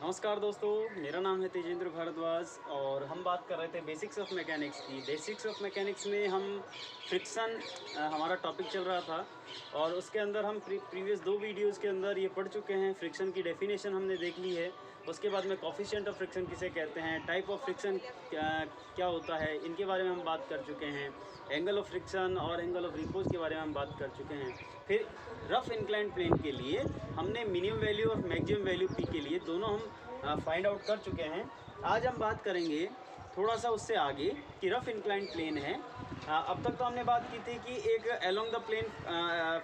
नमस्कार दोस्तों, मेरा नाम है तेजेंद्र भारद्वाज और हम बात कर रहे थे बेसिक्स ऑफ मैकेनिक्स की। बेसिक्स ऑफ मैकेनिक्स में हम फ्रिक्शन हमारा टॉपिक चल रहा था और उसके अंदर हम प्रीवियस 2 वीडियोस के अंदर ये पढ़ चुके हैं। फ्रिक्शन की डेफिनेशन हमने देख ली है। उसके बाद में कोफिशिएंट ऑफ फ्रिक्शन किसे कहते हैं, टाइप ऑफ फ्रिक्शन क्या होता है, इनके बारे में हम बात कर चुके हैं। एंगल ऑफ फ्रिक्शन और एंगल ऑफ रिपोज के बारे में हम बात कर चुके हैं। फिर रफ इंक्लाइंड प्लेन के लिए हमने मिनिमम वैल्यू और मैक्सिमम वैल्यू पी के लिए दोनों हम फाइंड आउट कर चुके हैं। आज हम बात करेंगे थोड़ा सा उससे आगे कि रफ इंक्लाइंड प्लेन है। अब तक तो हमने बात की थी कि एक along the plane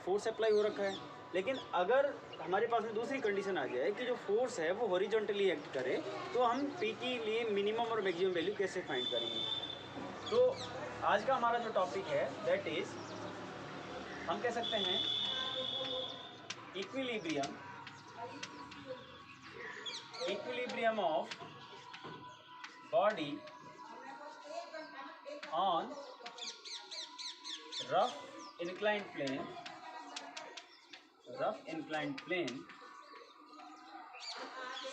force apply हो रखा है, लेकिन अगर हमारे पास में दूसरी कंडीशन आ जाए कि जो फोर्स है वो हॉरिजॉन्टली एक्ट करे, तो हम पी के लिए मिनिमम और मैक्सिमम वैल्यू कैसे फाइंड करेंगे। तो आज का हमारा जो टॉपिक है दैट इज़, हम कह सकते हैं equilibrium of body on rough inclined plane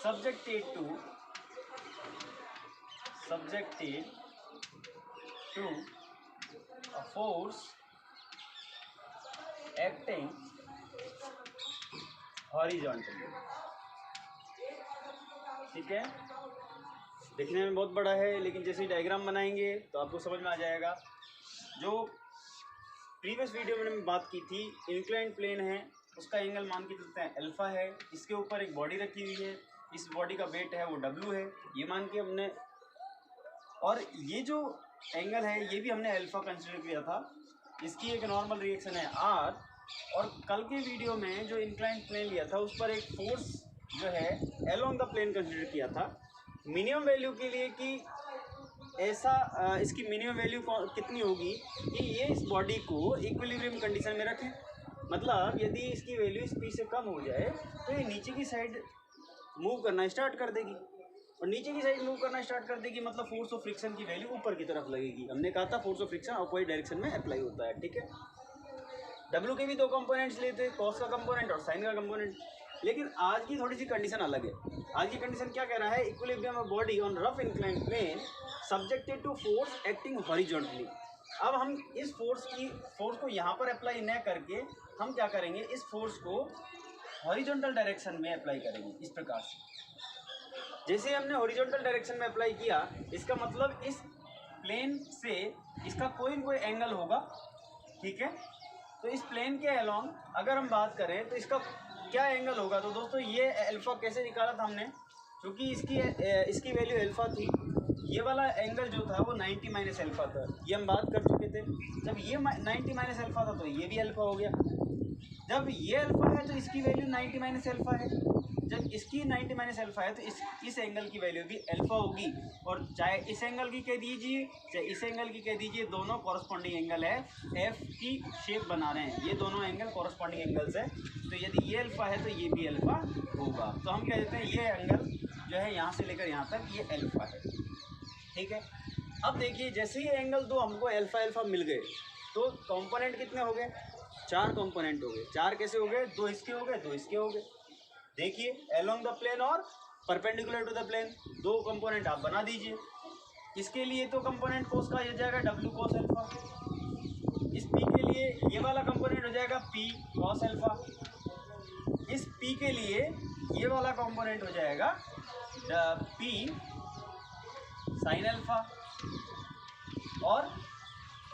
subjected to a force acting horizontally। ठीक है, दिखने में बहुत बड़ा है, लेकिन जैसे ही डायग्राम बनाएंगे तो आपको समझ में आ जाएगा। जो प्रीवियस वीडियो में मैंने बात की थी, इंक्लाइंड प्लेन है, उसका एंगल मान के चलते हैं अल्फा है। इसके ऊपर एक बॉडी रखी हुई है, इस बॉडी का वेट है वो डब्ल्यू है, ये मान के हमने, और ये जो एंगल है ये भी हमने अल्फा कंसिडर किया था। इसकी एक नॉर्मल रिएक्शन है आर, और कल के वीडियो में जो इंक्लाइंड प्लेन लिया था उस पर एक फोर्स जो है अलोंग द प्लेन कंसिडर किया था मिनिमम वैल्यू के लिए कि ऐसा इसकी मिनिमम वैल्यू कितनी होगी कि ये इस बॉडी को इक्विलिब्रियम कंडीशन में रखें। मतलब यदि इसकी वैल्यू इस पी से कम हो जाए तो ये नीचे की साइड मूव करना स्टार्ट कर देगी, और नीचे की साइड मूव करना स्टार्ट कर देगी, मतलब फोर्स ऑफ फ्रिक्शन की वैल्यू ऊपर की तरफ लगेगी। हमने कहा था force of friction opposite direction में अप्लाई होता है। ठीक है, डब्ल्यू के भी 2 कंपोनेंट्स लेते हैं, कॉस का कंपोनेंट और साइन का कंपोनेंट। लेकिन आज की थोड़ी सी कंडीशन अलग है। आज की कंडीशन क्या कह रहा है, equilibrium of body on rough inclined plane subjected to force acting horizontally. अब हम इस फोर्स को यहाँ पर अप्लाई न करके हम क्या करेंगे, इस फोर्स को हॉरिजॉन्टल डायरेक्शन में अप्लाई करेंगे। इस प्रकार से जैसे हमने हॉरिजॉन्टल डायरेक्शन में अप्लाई किया, इसका मतलब इस प्लेन से इसका कोई न कोई एंगल होगा। ठीक है, तो इस प्लेन के अलोंग अगर हम बात करें तो इसका क्या एंगल होगा। तो दोस्तों ये अल्फा कैसे निकाला था हमने, क्योंकि इसकी वैल्यू अल्फा थी, ये वाला एंगल जो था वो 90 माइनस अल्फा था, ये हम बात कर चुके थे। जब ये 90 माइनस अल्फा था तो ये भी अल्फा हो गया। जब ये अल्फा है तो इसकी वैल्यू 90 माइनस अल्फा है। जब इसकी 90 माइनस अल्फा है तो इस एंगल की वैल्यू भी अल्फा होगी। और चाहे इस एंगल की कह दीजिए चाहे इस एंगल की कह दीजिए, दोनों कॉरस्पॉन्डिंग एंगल है, एफ की शेप बना रहे हैं, ये दोनों एंगल कॉरस्पॉन्डिंग एंगल्स है। तो यदि ये अल्फा है तो ये भी अल्फा होगा। तो हम कह देते हैं ये एंगल जो है यहाँ से लेकर यहाँ तक ये अल्फा है। ठीक है, अब देखिए जैसे ही एंगल 2 हमको अल्फा अल्फा मिल गए तो कंपोनेंट कितने हो गए, 4 कंपोनेंट हो गए। 4 कैसे हो गए, 2 इसके हो गए, 2 इसके हो गए। देखिए अलोंग द प्लेन और perpendicular to the plane 2 component आप बना दीजिए। इसके लिए तो कंपोनेंट कोस का हो जाएगा डब्ल्यू कॉस अल्फा, इस पी के लिए ये वाला कंपोनेंट हो जाएगा पी कॉस अल्फा, इस पी के लिए ये वाला कंपोनेंट हो जाएगा पी साइन अल्फा, और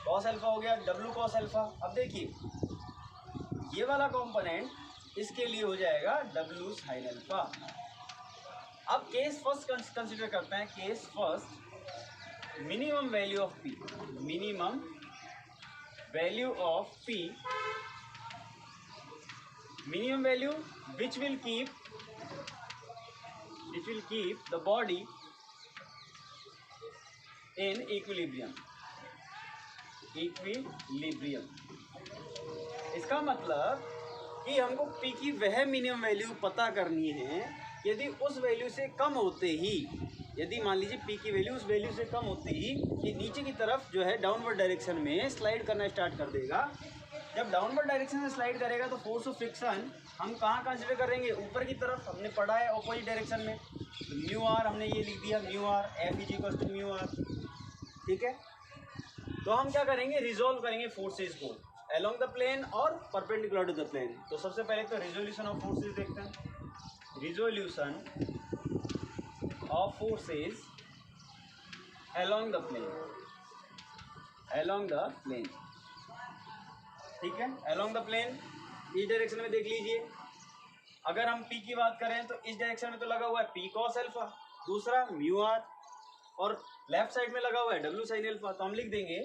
कॉस अल्फा हो गया डब्ल्यू कॉस अल्फा। अब देखिए ये वाला कंपोनेंट इसके लिए हो जाएगा डब्ल्यू साइन अल्फा। अब केस फर्स्ट कंसिडर करते हैं। Case first, minimum value of P, minimum value of P, minimum value which will keep the body in equilibrium। इसका मतलब कि हमको पी की वह मिनिमम वैल्यू पता करनी है यदि उस वैल्यू से कम होते ही, यदि मान लीजिए पी की वैल्यू उस वैल्यू से कम होते ही ये नीचे की तरफ जो है डाउनवर्ड डायरेक्शन में स्लाइड करना स्टार्ट कर देगा, जब डाउनवर्ड डायरेक्शन में स्लाइड करेगा तो फोर्स ऑफ फ्रिक्शन हम कहाँ कंसिडर करेंगे, ऊपर की तरफ। हमने पढ़ा है ऑपोजिट डायरेक्शन में, तो म्यू आर हमने ये लिख दिया, mu R F is equal to mu R. ठीक है, तो हम क्या करेंगे, रिजोल्व करेंगे फोर्सेज को अलोंग द प्लेन और परपेंडिकुलर टू द प्लेन। तो सबसे पहले तो रिजोल्यूशन ऑफ फोर्सेज देखते हैं। Resolution of forces along the plane, along the plane. ठीक है, अलोंग द प्लेन इस डायरेक्शन में देख लीजिए। अगर हम पी की बात करें तो इस डायरेक्शन में तो लगा हुआ है पी कॉस अल्फा, दूसरा म्यू आर, और लेफ्ट साइड में लगा हुआ है डब्ल्यू साइन अल्फा। तो हम लिख देंगे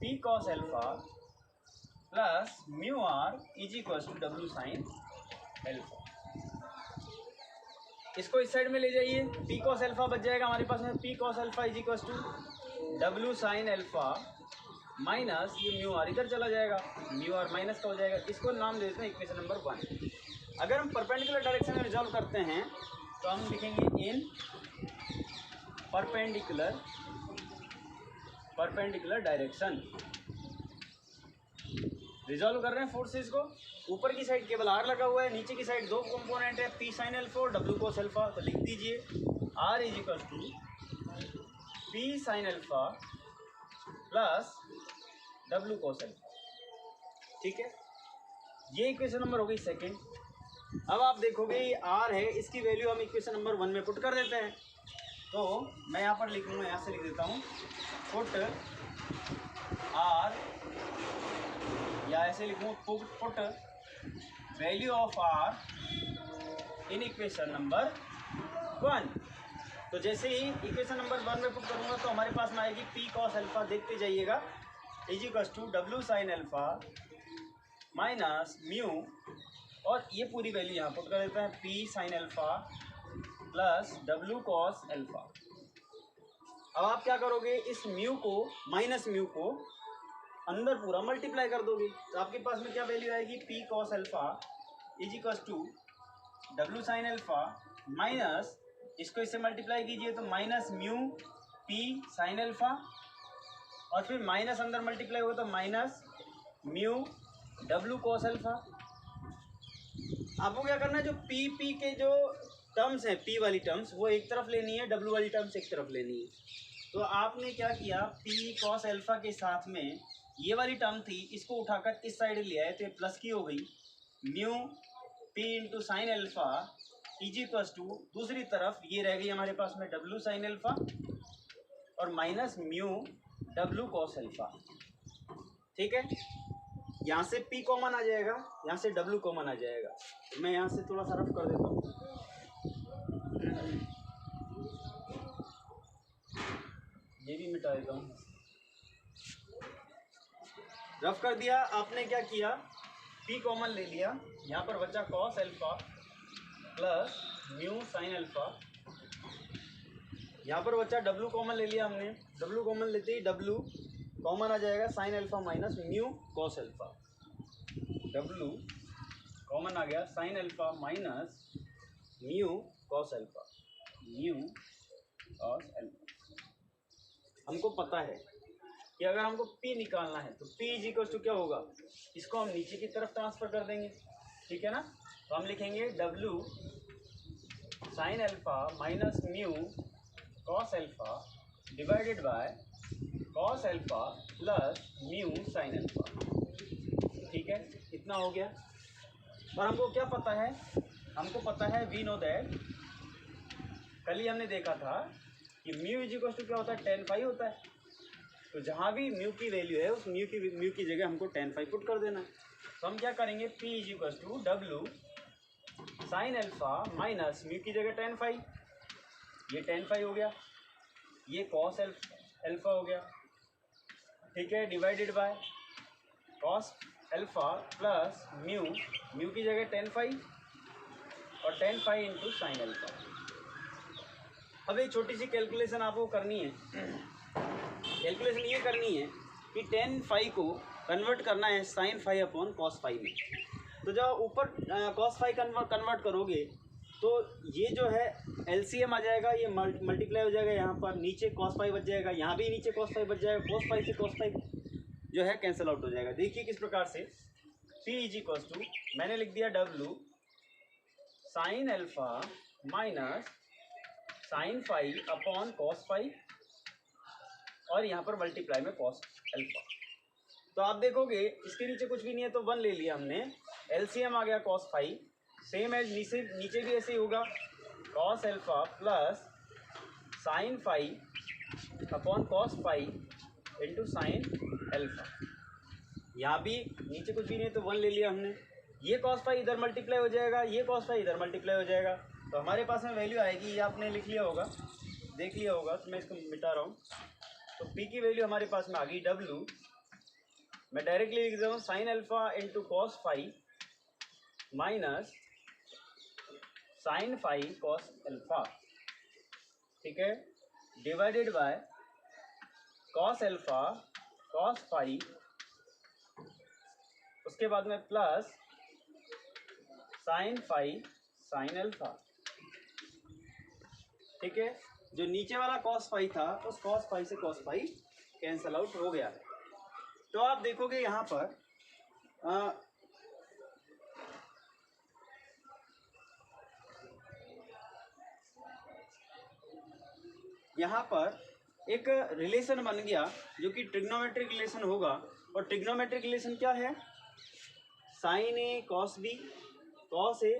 P cos alpha plus mu R is equal to W sine alpha. इसको इस साइड में ले जाइए, पी कॉस अल्फा बच जाएगा हमारे पास में, P cos alpha is equal to W sine alpha minus ये म्यू आर इधर चला जाएगा, म्यू आर माइनस का हो जाएगा। इसको नाम दे देते हैं इक्वेशन नंबर 1। अगर हम परपेंडिकुलर डायरेक्शन में रिजॉल्व करते हैं तो हम लिखेंगे इन परपेंडिकुलर डायरेक्शन। रिजॉल्व कर रहे हैं फोर्सेस को। ऊपर की साइड केवल आर लगा हुआ है, नीचे की साइड दो कंपोनेंट है, पी साइन अल्फा और डब्ल्यू कोस अल्फा। तो लिख दीजिए R is equal to P sine alpha plus W cos alpha. ठीक है, ये इक्वेशन नंबर हो गई सेकंड। अब आप देखोगे ये आर है, इसकी वैल्यू हम इक्वेशन नंबर 1 में पुट कर देते हैं। तो मैं यहाँ पर लिखूँगा, यहाँ से लिख देता हूँ पुट आर, या ऐसे लिखूँ put value of R in equation number 1। तो जैसे ही इक्वेशन नंबर 1 में पुट करूँगा तो हमारे पास में आएगी पी कॉस अल्फा, देखते जाइएगा, is equal to W sine alpha minus mu, और ये पूरी वैल्यू यहाँ पुट कर देते हैं, P sine alpha plus W cos alpha. अब आप क्या करोगे, इस म्यू को माइनस म्यू को अंदर पूरा मल्टीप्लाई कर दोगे, तो आपके पास में क्या वैल्यू आएगी, P cos alpha is equal to W sine alpha minus, इसको इससे मल्टीप्लाई कीजिए तो minus mu P sine alpha, और फिर माइनस अंदर मल्टीप्लाई होगा तो minus mu W cos alpha. आपको क्या करना है, जो पी के जो टर्म्स हैं, पी वाली टर्म्स वो एक तरफ लेनी है, डब्ल्यू वाली टर्म्स एक तरफ लेनी है। तो आपने क्या किया, पी कॉस अल्फा के साथ में ये वाली टर्म थी, इसको उठाकर इस साइड ले आए तो ये प्लस की हो गई, mu P into sine alpha is equal to, दूसरी तरफ ये रह गई हमारे पास में डब्ल्यू साइन अल्फा और minus mu W cos alpha. ठीक है, यहाँ से P कॉमन आ जाएगा, यहाँ से W कॉमन आ जाएगा। मैं यहाँ से थोड़ा सा रफ कर देता हूँ, ये भी मिटा देता हूँ। रफ कर दिया, आपने क्या किया, P कॉमन ले लिया, यहाँ पर बचा cos alpha plus mu sign alpha, यहाँ पर बचा W कॉमन ले लिया हमने, W कॉमन लेते ही W कॉमन आ जाएगा, sine alpha minus mu cos alpha, W common आ गया, sine alpha minus mu cos alpha, mu cos alpha. हमको पता है कि अगर हमको P निकालना है तो P इज इक्वल टू क्या होगा, इसको हम नीचे की तरफ ट्रांसफर कर देंगे। ठीक है ना, तो हम लिखेंगे W sine alpha minus mu cos alpha divided by cos alpha plus mu sign alpha. ठीक है, इतना हो गया। और हमको क्या पता है, हमको पता है, वी नो दैट, कल ही हमने देखा था कि म्यू इज इक्वल टू क्या होता है, tan फाई होता है। तो जहाँ भी म्यू की वैल्यू है उस म्यू की जगह हमको tan फाई पुट कर देना है। तो हम क्या करेंगे, P is equal to W sine alpha minus mu की जगह tan फाई, ये tan फाई हो गया, ये कॉस अल्फा हो गया। ठीक है, divided by cos alpha plus mu की जगह tan फाई और tan phi into sine alpha. अब एक छोटी सी कैलकुलेशन आपको करनी है, कैलकुलेशन ये करनी है कि tan फाई को कन्वर्ट करना है sine phi upon cos phi में। तो जब ऊपर कॉस फाई कन्वर्ट करोगे तो ये जो है एलसीएम आ जाएगा, ये मल्टीप्लाई हो जाएगा, यहाँ पर नीचे कॉस फाई बच जाएगा, यहाँ भी नीचे कॉस फाई बच जाएगा, कॉस फाई से कॉस फाई जो है कैंसिल आउट हो जाएगा। देखिए किस प्रकार से, P इज इक्वल टू मैंने लिख दिया W sine alpha minus sine phi upon cos phi और यहाँ पर मल्टीप्लाई में कॉस अल्फा। तो आप देखोगे इसके नीचे कुछ भी नहीं है तो 1 ले लिया हमने, एलसीएम आ गया कॉस फाई, सेम एज नीचे भी ऐसे ही होगा, cos alpha plus sine phi upon cos phi into sine alpha. यहाँ भी नीचे कुछ भी नहीं है तो 1 ले लिया हमने, ये कॉस फाई इधर मल्टीप्लाई हो जाएगा, ये कॉस फाई इधर मल्टीप्लाई हो जाएगा, तो हमारे पास में वैल्यू आएगी, ये आपने लिख लिया होगा, देख लिया होगा, तो मैं इसको मिटा रहा हूँ। तो P की वैल्यू हमारे पास में आ गई W, मैं डायरेक्टली लिख रहा हूँ sine alpha into cos phi minus sine phi cos alpha, ठीक है, divided by cos alpha cos phi, उसके बाद में plus sine phi sine alpha, ठीक है। जो नीचे वाला कॉस फाई था उस कॉस फाई से कॉस फाई कैंसल आउट हो गया है। तो आप देखोगे यहाँ पर एक रिलेशन बन गया जो कि ट्रिग्नोमेट्रिक रिलेशन होगा, और ट्रिग्नोमेट्रिक रिलेशन क्या है, sine A cos B cos A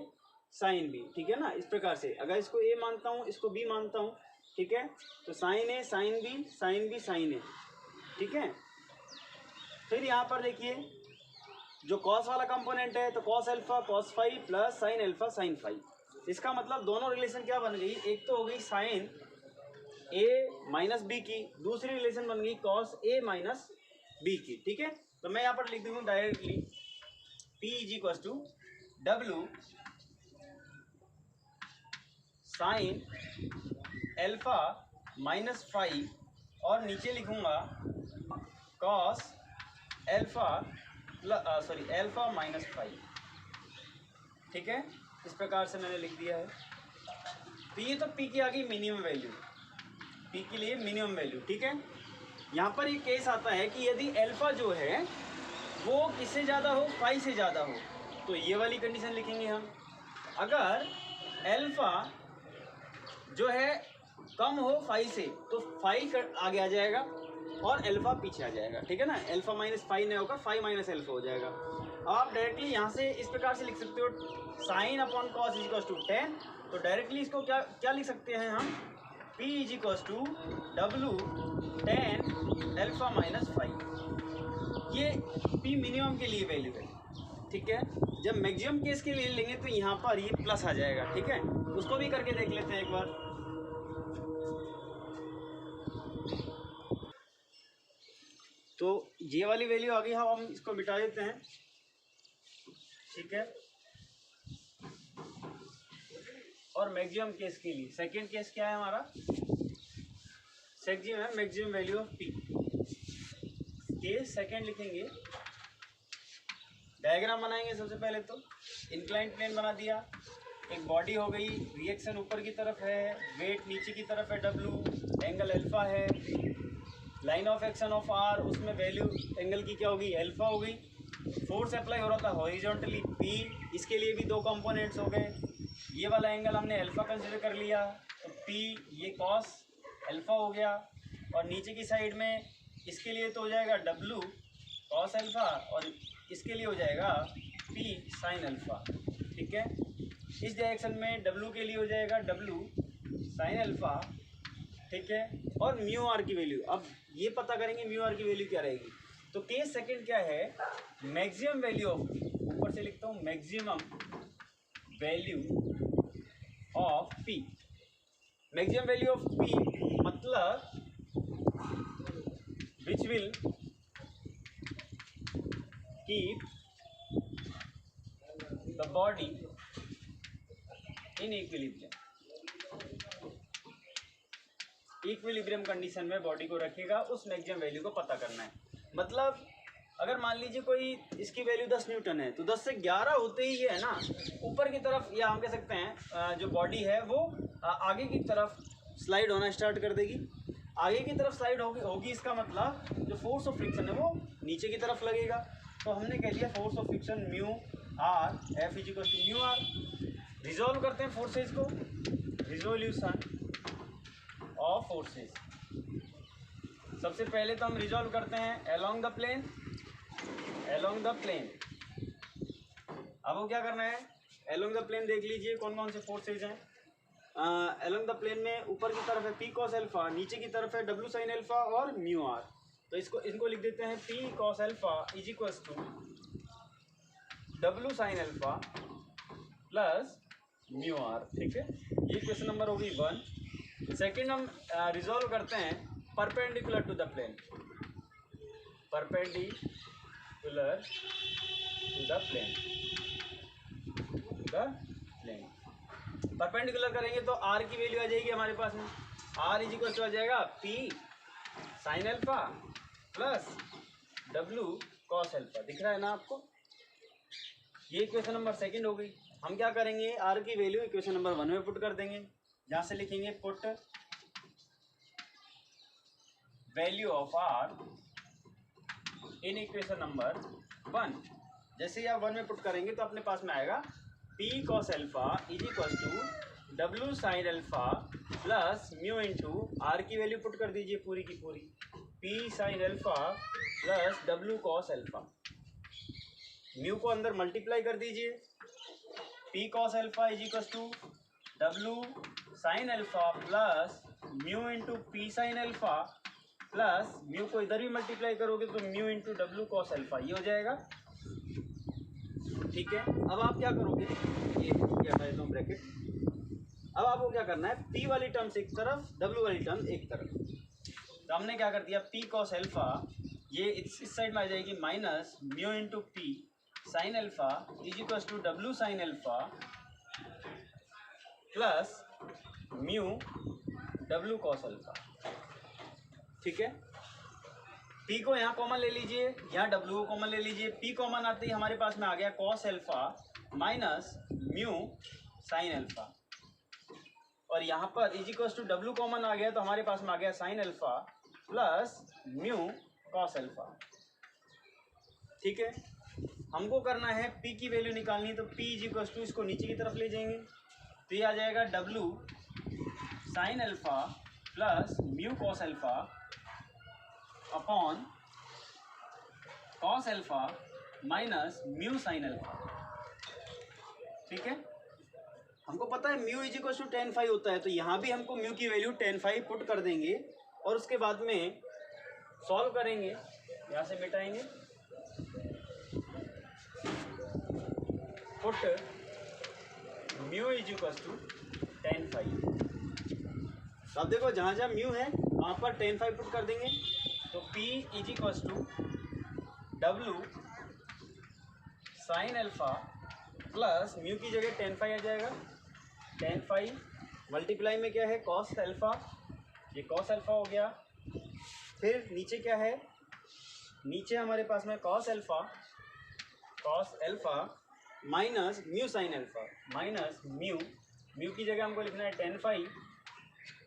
sine B, ठीक है ना। इस प्रकार से अगर इसको ए मानता हूँ इसको बी मानता हूँ, ठीक है, तो साइन ए साइन बी साइन ए, ठीक है। फिर यहाँ पर देखिए जो कॉस वाला कंपोनेंट है तो cos alpha cos phi plus sine alpha sine phi, इसका मतलब दोनों रिलेशन क्या बन गई, एक तो हो गई साइन ए माइनस बी की, दूसरी रिलेशन बन गई कॉस ए माइनस बी की, ठीक है। तो मैं यहाँ पर लिख दूँ directly P is equal to W sine alpha minus phi और नीचे लिखूंगा cos alpha alpha minus phi, ठीक है। इस प्रकार से मैंने लिख दिया है। तो ये तो P की आ गई मिनिमम वैल्यू, P के लिए मिनिमम वैल्यू, ठीक है। यहाँ पर एक केस आता है कि यदि अल्फा जो है वो किससे ज़्यादा हो, फाई से ज़्यादा हो, तो ये वाली कंडीशन लिखेंगे हम। अगर अल्फा जो है कम हो फाई से तो फाई आगे आ जाएगा और अल्फा पीछे आ जाएगा, ठीक है ना। अल्फा माइनस फाई नहीं होगा, फाई माइनस अल्फा हो जाएगा। आप डायरेक्टली यहाँ से इस प्रकार से लिख सकते हो sine upon cos is equal to 10, तो डायरेक्टली इसको क्या लिख सकते हैं हम, P is equal to W 10 alpha minus phi. ये P मिनिमम के लिए वैल्यू है, ठीक है। जब मैक्सिमम केस के लिए लेंगे तो यहाँ पर ये प्लस आ जाएगा, ठीक है। उसको भी करके देख लेते हैं एक बार। तो ये वाली वैल्यू आ गई, हम इसको मिटा देते हैं, ठीक है। और मैक्सिमम केस के लिए सेकंड केस क्या है हमारा, सेकंड है maximum value of P। Case second लिखेंगे, डायग्राम बनाएंगे। सबसे पहले तो इंक्लाइंड प्लेन बना दिया, एक बॉडी हो गई, रिएक्शन ऊपर की तरफ है, वेट नीचे की तरफ है W, एंगल अल्फा है, line of action of R, उसमें वैल्यू एंगल की क्या होगी, अल्फा हो गई। फोर्स अप्लाई हो रहा था हॉरिजॉन्टली P, इसके लिए भी दो कंपोनेंट्स हो गए, ये वाला एंगल हमने अल्फा कंसिडर कर लिया, तो P ये कॉस अल्फा हो गया, और नीचे की साइड में इसके लिए तो हो जाएगा W कॉस अल्फा और इसके लिए हो जाएगा P साइन अल्फा, ठीक है। इस डायरेक्शन में W के लिए हो जाएगा W साइन अल्फा, ठीक है। और म्यू आर की वैल्यू, अब ये पता करेंगे म्यू आर की वैल्यू क्या रहेगी। तो केस सेकंड क्या है, मैक्सिमम वैल्यू ऑफ, ऊपर से लिखता हूँ maximum value of P। Maximum value of P मतलब which will keep the body in equilibrium condition में बॉडी को रखेगा, उस मैक्सिमम वैल्यू को पता करना है। मतलब अगर मान लीजिए कोई इसकी वैल्यू 10 न्यूटन है तो 10 से 11 होते ही है ना ऊपर की तरफ, या हम कह सकते हैं जो बॉडी है वो आगे की तरफ स्लाइड होना स्टार्ट कर देगी। आगे की तरफ स्लाइड होगी, इसका मतलब जो फोर्स ऑफ फ्रिक्शन है वो नीचे की तरफ लगेगा। तो हमने कह दिया force of friction mu R F is equal to mu R. Resolve करते हैं फोर्सेज को, रिजोल्यूशन ऑफ फोर्सेज। सबसे पहले तो हम रिजॉल्व करते हैं along the plane, along the plane. अब वो क्या करना है, अलोंग द प्लेन देख लीजिए कौन कौन से फोर्सेज हैं। अलोंग द प्लेन में ऊपर की तरफ है पी कॉस एल्फा, नीचे की तरफ है डब्ल्यू साइन एल्फा और म्यू आर। तो इनको लिख देते हैं P cos alpha is equals to W sine alpha plus mu R. ठीक है, ये क्वेश्चन नंबर होगी 1। सेकेंड हम रिजॉल्व करते हैं perpendicular to the plane, perpendicular to the plane, perpendicular करेंगे तो आर की वैल्यू आ जाएगी हमारे पास में, आर इज इक्वल टू आ जाएगा P sine alpha plus W cos alpha. दिख रहा है ना आपको, ये इक्वेशन नंबर 2 हो गई। हम क्या करेंगे, आर की वैल्यू इक्वेशन नंबर 1 में पुट कर देंगे। जहाँ से लिखेंगे put value of R in equation number 1। जैसे ही आप 1 में पुट करेंगे तो अपने पास में आएगा P cos alpha is equal to W sine alpha plus mu into R की वैल्यू पुट कर दीजिए पूरी की पूरी, P sine alpha plus W cos alpha. Mu को अंदर मल्टीप्लाई कर दीजिए, P cos alpha is equal to W sine alpha plus mu into P sine alpha plus mu को इधर भी मल्टीप्लाई करोगे तो mu into W cos alpha, ये हो जाएगा। ठीक है, अब आप क्या करोगे, ये क्या था तो ब्रैकेट। अब आपको क्या करना है, पी वाली टर्म्स एक तरफ, डब्ल्यू वाली टर्म एक तरफ। तो हमने क्या कर दिया, पी कॉस एल्फा ये इस साइड में आ जाएगी minus mu into P sine alpha is equal to W sine alpha plus mu W cos alpha. ठीक है, पी को यहाँ कॉमन ले लीजिए, यहाँ डब्ल्यू को कॉमन ले लीजिए। पी कॉमन आते ही हमारे पास में आ गया cos alpha minus mu sine alpha, और यहाँ पर is equal to W common आ गया तो हमारे पास में आ गया sine alpha plus mu cos alpha. ठीक है, हमको करना है पी की वैल्यू निकालनी है, तो पी इज इक्वल टू इसको नीचे की तरफ ले जाएंगे तो ये आ जाएगा W sine alpha plus mu cos alpha upon cos alpha minus mu sine alpha. ठीक है, हमको पता है mu is equal to tan phi होता है, तो यहाँ भी हमको म्यू की वैल्यू tan phi पुट कर देंगे और उसके बाद में सॉल्व करेंगे। यहाँ से मिटाएंगे, put mu is equal to tan phi। अब देखो जहाँ जहाँ म्यू है वहाँ पर tan phi पुट कर देंगे, तो P is equal to W sine alpha plus mu की जगह tan phi आ जाएगा, tan phi मल्टीप्लाई में क्या है कॉस एल्फा, ये कॉस एल्फा हो गया। फिर नीचे क्या है, नीचे हमारे पास में cos alpha minus mu sine alpha minus mu, mu की जगह हमको लिखना है tan phi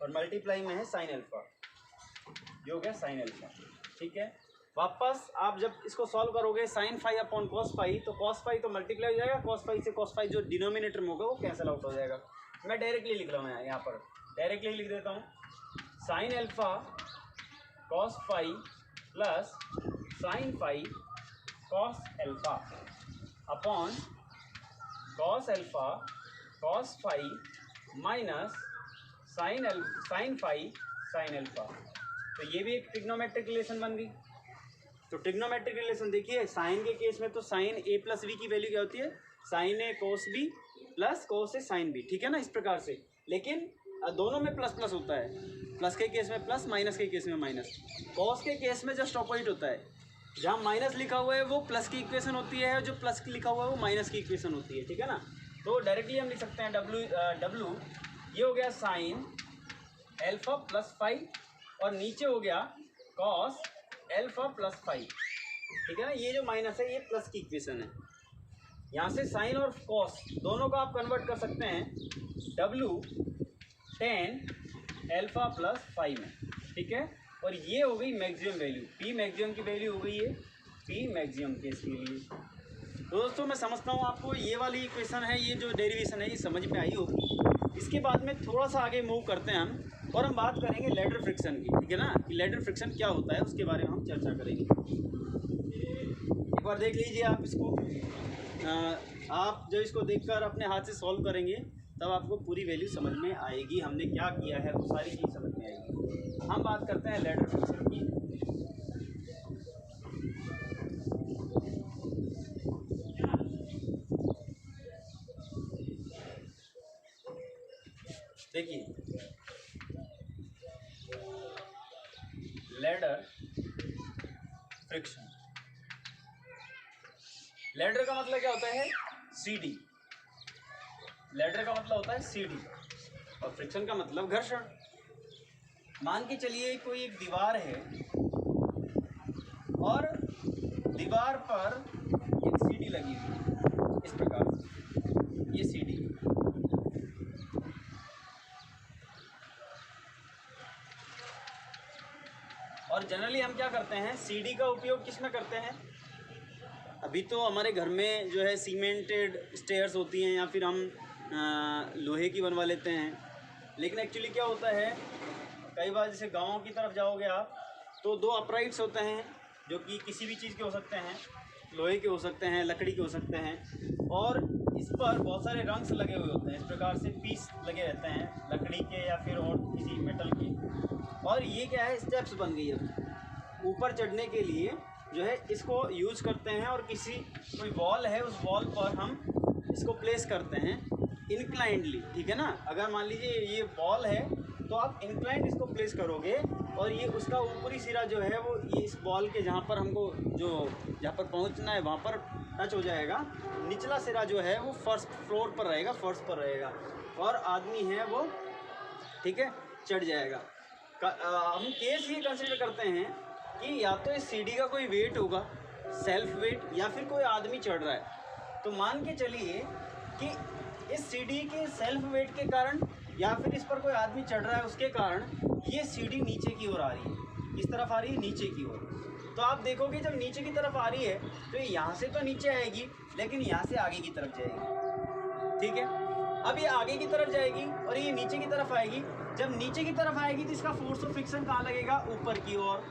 और मल्टीप्लाई में है साइन एल्फा, ये हो गया साइन एल्फा। ठीक है, वापस आप जब इसको सॉल्व करोगे sine phi upon cos phi, तो कॉस फाई तो मल्टीप्लाई हो जाएगा, कॉस फाई से कॉस फाई जो डिनोमिनेटर में होगा वो कैंसिल आउट हो जाएगा। मैं डायरेक्टली लिख रहा हूँ यहाँ पर, डायरेक्टली लिख देता हूँ, sine alpha cos phi plus sine phi cos alpha upon cos alpha cos phi minus sine phi sine alpha. तो ये भी एक ट्रिग्नोमेट्रिक रिलेशन बन गई। तो ट्रिग्नोमेट्रिक रिलेशन देखिए, साइन के केस में तो साइन ए प्लस बी की वैल्यू क्या होती है, sine A cos B plus cos A sine B. ठीक है ना, इस प्रकार से। लेकिन दोनों में प्लस प्लस होता है, प्लस के केस में प्लस, माइनस के केस में माइनस। कॉस के केस में जस्ट ऑपोजिट होता है, जहाँ माइनस लिखा हुआ है वो प्लस की इक्वेशन होती है, जो प्लस लिखा हुआ है वो माइनस की इक्वेशन होती है। ठीक है ना, तो डायरेक्टली हम लिख सकते हैं डब्ल्यू ये हो गया साइन एल्फा प्लस फाई और नीचे हो गया कॉस एल्फा प्लस फाई। ठीक है ना, ये जो माइनस है ये प्लस की इक्वेशन है। यहाँ से साइन और कॉस दोनों को आप कन्वर्ट कर सकते हैं W tan alpha plus phi में। ठीक है, और ये हो गई मैक्सिमम वैल्यू, पी मैक्सिमम की वैल्यू हो गई है पी मैक्सिमम केस के लिए। तो दोस्तों मैं समझता हूँ आपको ये वाली इक्वेशन है, ये जो डेरिवेशन है ये समझ में आई होगी। इसके बाद में थोड़ा सा आगे मूव करते हैं हम, और हम बात करेंगे लैडर फ्रिक्शन की, ठीक है ना, कि लैडर फ्रिक्शन क्या होता है उसके बारे में हम चर्चा करेंगे। एक बार देख लीजिए आप इसको, आप जब इसको देखकर अपने हाथ से सॉल्व करेंगे तब आपको पूरी वैल्यू समझ में आएगी, हमने क्या किया है वो सारी चीज़ समझ में आएगी। हम बात करते हैं लैडर फ्रिक्शन की। देखिए लैडर फ्रिक्शन, लैडर का मतलब क्या होता है, सीडी। लैडर का मतलब होता है सीडी और फ्रिक्शन का मतलब घर्षण। मान के चलिए कोई एक दीवार है और दीवार पर एक सीडी लगी हुई है इस प्रकार से, ये सीडी। और जनरली हम क्या करते हैं, सीडी का उपयोग किस में करते हैं, अभी तो हमारे घर में जो है सीमेंटेड स्टेयर्स होती हैं या फिर हम लोहे की बनवा लेते हैं। लेकिन एक्चुअली क्या होता है, कई बार जैसे गाँव की तरफ जाओगे आप तो दो अपराइट्स होते हैं जो कि किसी भी चीज़ के हो सकते हैं, लोहे के हो सकते हैं, लकड़ी के हो सकते हैं, और इस पर बहुत सारे रंग्स लगे हुए होते हैं, इस प्रकार से पीस लगे रहते हैं लकड़ी के या फिर और किसी मेटल के। और ये क्या है, स्टेप्स बन गई है ऊपर चढ़ने के लिए जो है, इसको यूज़ करते हैं। और किसी कोई वॉल है उस वॉल पर हम इसको प्लेस करते हैं इंक्लाइंडली, ठीक है ना। अगर मान लीजिए ये वॉल है तो आप इंक्लाइंड इसको प्लेस करोगे और ये उसका ऊपरी सिरा जो है वो ये इस बॉल के जहाँ पर हमको जहाँ पर पहुँचना है वहाँ पर टच हो जाएगा। निचला सिरा जो है वो फर्स्ट फ्लोर पर रहेगा, फर्स्ट पर रहेगा, और आदमी है वो, ठीक है, चढ़ जाएगा। हम केस ये कंसिडर करते हैं कि या तो इस सीढ़ी का कोई वेट होगा, सेल्फ वेट, या फिर कोई आदमी चढ़ रहा है। तो मान के चलिए कि इस सीढ़ी के सेल्फ वेट के कारण या फिर इस पर कोई आदमी चढ़ रहा है उसके कारण ये सीढ़ी नीचे की ओर आ रही है, इस तरफ आ रही है नीचे की ओर। तो आप देखोगे जब नीचे की तरफ आ रही है तो ये यहाँ से तो नीचे आएगी लेकिन यहाँ से आगे की तरफ जाएगी, ठीक है। अब ये आगे की तरफ जाएगी और ये नीचे की तरफ आएगी। जब नीचे की तरफ आएगी तो इसका फोर्स ऑफ फ्रिक्शन कहाँ लगेगा, ऊपर की ओर।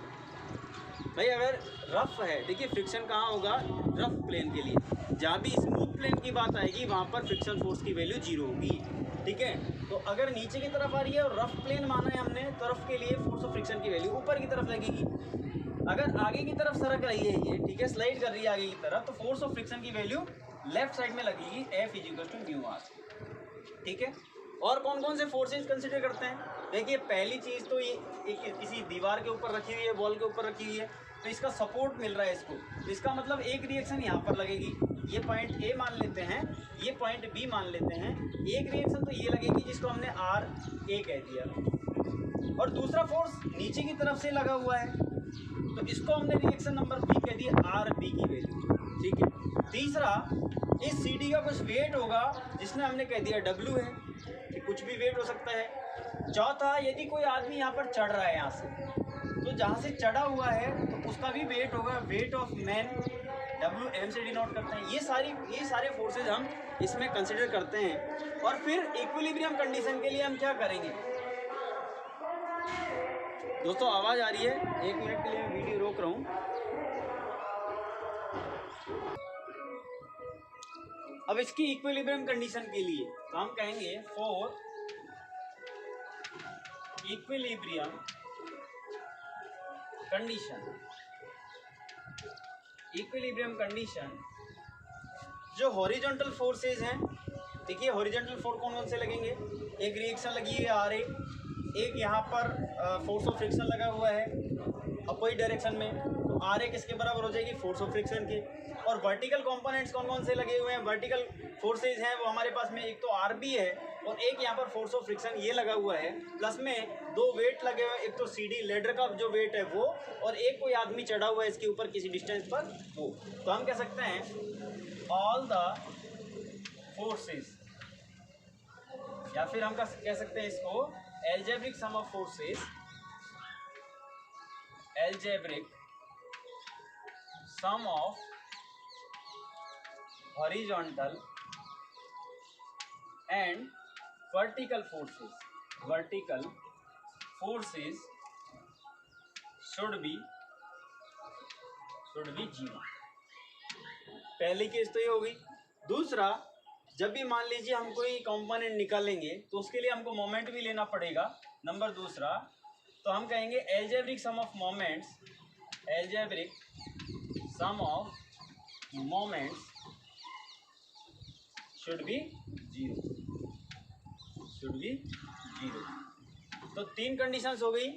भाई अगर रफ है, देखिए फ्रिक्शन कहाँ होगा, रफ प्लेन के लिए। जहाँ भी स्मूथ प्लेन की बात आएगी वहाँ पर फ्रिक्शन फोर्स की वैल्यू 0 होगी, ठीक है। तो अगर नीचे की तरफ आ रही है और रफ प्लेन माना है हमने, तो रफ के लिए फोर्स ऑफ फ्रिक्शन की वैल्यू ऊपर की तरफ लगेगी। अगर आगे की तरफ सरक रही है ये, ठीक है, स्लाइड कर रही है आगे की तरफ, तो फोर्स ऑफ फ्रिक्शन की वैल्यू लेफ्ट साइड में लगेगी, F = μr, ठीक है। और कौन कौन से फोर्सेज कंसिडर करते हैं, देखिए पहली चीज़ तो ये एक किसी दीवार के ऊपर रखी हुई है, वॉल के ऊपर रखी हुई है, तो इसका सपोर्ट मिल रहा है इसको, तो इसका मतलब एक रिएक्शन यहाँ पर लगेगी, ये पॉइंट ए मान लेते हैं, ये पॉइंट बी मान लेते हैं। एक रिएक्शन तो ये लगेगी जिसको हमने आर ए कह दिया, और दूसरा फोर्स नीचे की तरफ से लगा हुआ है तो इसको हमने रिएक्शन नंबर बी कह दिया, आर बी की वैल्यू, ठीक है। तीसरा, इस सी डी का कुछ वेट होगा जिसमें हमने कह दिया डब्ल्यू है, कि कुछ भी वेट हो सकता है। चौथा, यदि कोई आदमी यहाँ पर चढ़ रहा है यहाँ से, तो जहाँ से चढ़ा हुआ है तो उसका भी वेट होगा, weight of man, W M से डिनोट करते हैं। ये सारे फोर्सेज हम इसमें कंसिडर करते हैं। और फिर इक्विलिब्रियम कंडीशन के लिए हम क्या करेंगे, दोस्तों आवाज़ आ रही है, 1 मिनट के लिए मैं वीडियो रोक रहा हूँ। अब इसकी इक्विलिब्रियम कंडीशन के लिए तो हम कहेंगे फॉर इक्विलिब्रियम कंडीशन, जो हॉरिजॉन्टल फोर्सेज हैं, देखिए हॉरिजॉन्टल फोर्स कौन कौन से लगेंगे, एक रिएक्शन लगी है आर ए, एक यहाँ पर फोर्स ऑफ फ्रिक्शन लगा हुआ है अपोजिट डायरेक्शन में, तो आर ए किसके बराबर हो जाएगी, फोर्स ऑफ फ्रिक्शन के। और वर्टिकल कंपोनेंट्स कौन कौन से लगे हुए हैं, वर्टिकल फोर्सेज हैं वो हमारे पास में एक तो आर बी है और एक यहाँ पर फोर्स ऑफ फ्रिक्शन ये लगा हुआ है, प्लस में 2 वेट लगे हुए हैं, एक तो सी डी लेडर का जो वेट है वो, और एक कोई आदमी चढ़ा हुआ है इसके ऊपर किसी डिस्टेंस पर वो। तो हम कह सकते हैं ऑल द फोर्सेज, या फिर हम कह सकते हैं इसको algebraic sum of forces, algebraic sum of horizontal and vertical forces should be zero. पहली केस तो ये हो गई। दूसरा, जब भी मान लीजिए हम कोई कंपोनेंट निकालेंगे तो उसके लिए हमको मोमेंट भी लेना पड़ेगा। नंबर दूसरा, तो हम कहेंगे algebraic sum of moments should be zero. तो तीन कंडीशंस हो गई।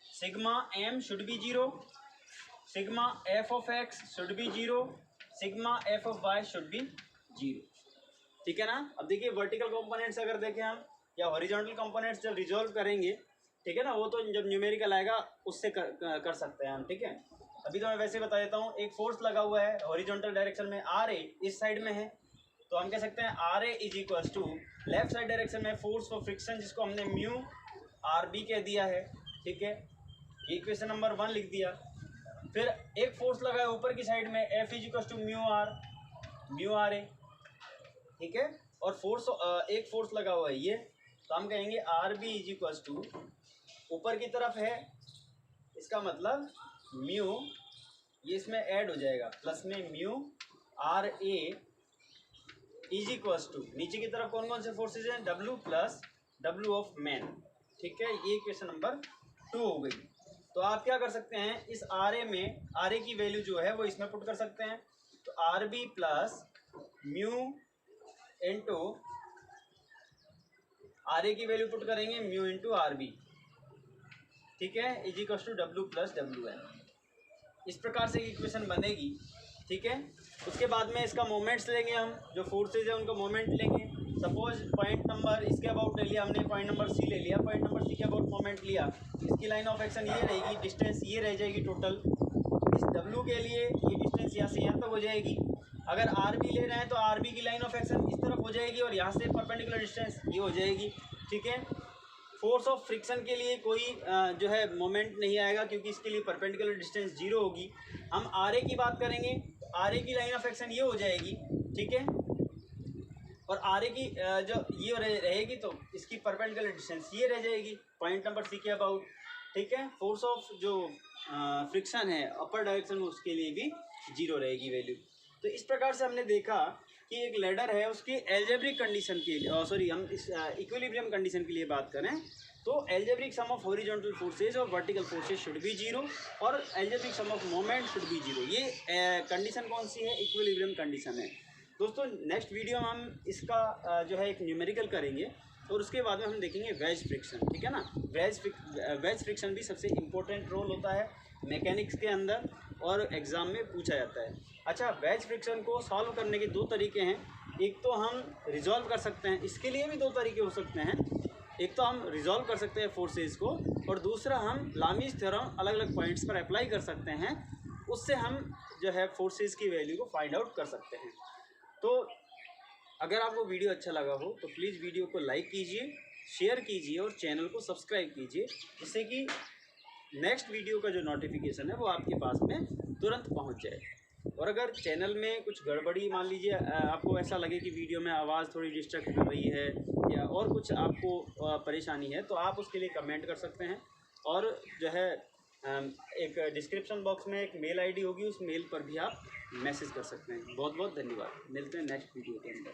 Sigma M should be zero, sigma F of X should be zero, sigma F of Y should be zero. ठीक है ना। अब देखिए वर्टिकल कंपोनेंट्स अगर देखें हम या हॉरिजॉन्टल कंपोनेंट्स जब रिजॉल्व करेंगे, ठीक है ना, वो तो जब न्यूमेरिकल आएगा उससे कर सकते हैं हम। ठीक है, अभी तो मैं वैसे बता देता हूँ। एक फोर्स लगा हुआ है हॉरिजॉन्टल डायरेक्शन में, आर ए इस साइड में है, तो हम कह सकते हैं R A is equal to left side direction में फोर्स फॉर फ्रिक्शन जिसको हमने म्यू आर बी कह दिया है। ठीक है, ये इक्वेशन नंबर 1 लिख दिया। फिर एक फोर्स लगा है ऊपर की साइड में, F is equal to mu R A. ठीक है, और एक फोर्स लगा हुआ है ये, तो हम कहेंगे R B is equal to ऊपर की तरफ है, इसका मतलब म्यू, ये इसमें ऐड हो जाएगा प्लस में mu R A is equal to नीचे की तरफ कौन कौन से फोर्सेज हैं, W plus W of man. ठीक है, ये क्वेश्चन नंबर 2 हो गई। तो आप क्या कर सकते हैं, इस आर ए में आर ए की वैल्यू जो है वो इसमें पुट कर सकते हैं। तो R B plus mu into R A की वैल्यू पुट करेंगे म्यू इंटू आर बी। ठीक है, is equal to W plus W N. इस प्रकार से इक्वेशन बनेगी। ठीक है, उसके बाद में इसका मोमेंट्स लेंगे हम, जो फोर्सेज है उनका मोमेंट लेंगे। सपोज पॉइंट नंबर इसके अबाउट ले लिया हमने, पॉइंट नंबर सी ले लिया, पॉइंट नंबर सी के अबाउट मोमेंट लिया, इसकी लाइन ऑफ एक्शन ये रहेगी, डिस्टेंस ये रह जाएगी टोटल। इस डब्ल्यू के लिए ये डिस्टेंस यहाँ से यहाँ तक हो जाएगी। अगर आर बी ले रहे हैं तो आर बी की लाइन ऑफ एक्शन इस तरफ हो जाएगी और यहाँ से परपेंडिकुलर डिस्टेंस ये हो जाएगी। ठीक है, फोर्स ऑफ फ्रिक्शन के लिए कोई जो है मोमेंट नहीं आएगा क्योंकि इसके लिए परपेंडिकुलर डिस्टेंस जीरो होगी। हम आर ए की बात करेंगे, आर ए की लाइन ऑफ एक्शन ये हो जाएगी। ठीक है, और आर ए की जो ये रहेगी तो इसकी परपेंडिकुलर डिस्टेंस ये रह जाएगी पॉइंट नंबर सी के अबाउट। ठीक है, फोर्स ऑफ जो फ्रिक्शन है अपर डायरेक्शन में उसके लिए भी जीरो रहेगी वैल्यू। तो इस प्रकार से हमने देखा कि एक लैडर है उसकी एल्जेब्रिक कंडीशन के लिए, सॉरी हम इस इक्विलिब्रियम कंडीशन के लिए बात करें तो algebraic sum of horizontal forces और vertical forces should be zero और algebraic sum of moment should be zero. ये कंडीशन कौन सी है, इक्विलिब्रियम कंडीशन है। दोस्तों नेक्स्ट वीडियो में हम इसका जो है एक न्यूमेरिकल करेंगे और उसके बाद में हम देखेंगे वेज फ्रिक्शन। ठीक है ना, वेज फ्रिक्शन भी सबसे इम्पोर्टेंट रोल होता है मैकेनिक्स के अंदर और एग्ज़ाम में पूछा जाता है। अच्छा, वेज फ्रिक्शन को सॉल्व करने के 2 तरीके हैं। एक तो हम रिजॉल्व कर सकते हैं, इसके लिए भी 2 तरीके हो सकते हैं। एक तो हम रिजॉल्व कर सकते हैं फोर्सेस को और दूसरा हम लामीज थ्योरम अलग अलग पॉइंट्स पर अप्लाई कर सकते हैं, उससे हम जो है फोर्सेस की वैल्यू को फाइंड आउट कर सकते हैं। तो अगर आपको वीडियो अच्छा लगा हो तो प्लीज़ वीडियो को लाइक कीजिए, शेयर कीजिए और चैनल को सब्सक्राइब कीजिए, जिससे कि नेक्स्ट वीडियो का जो नोटिफिकेशन है वो आपके पास में तुरंत पहुंच जाए। और अगर चैनल में कुछ गड़बड़ी, मान लीजिए आपको ऐसा लगे कि वीडियो में आवाज़ थोड़ी डिस्टर्ब कर रही है या और कुछ आपको परेशानी है, तो आप उसके लिए कमेंट कर सकते हैं। और जो है एक डिस्क्रिप्शन बॉक्स में एक मेल आईडी होगी, उस मेल पर भी आप मैसेज कर सकते हैं। बहुत बहुत धन्यवाद, मिलते हैं नेक्स्ट वीडियो के अंदर।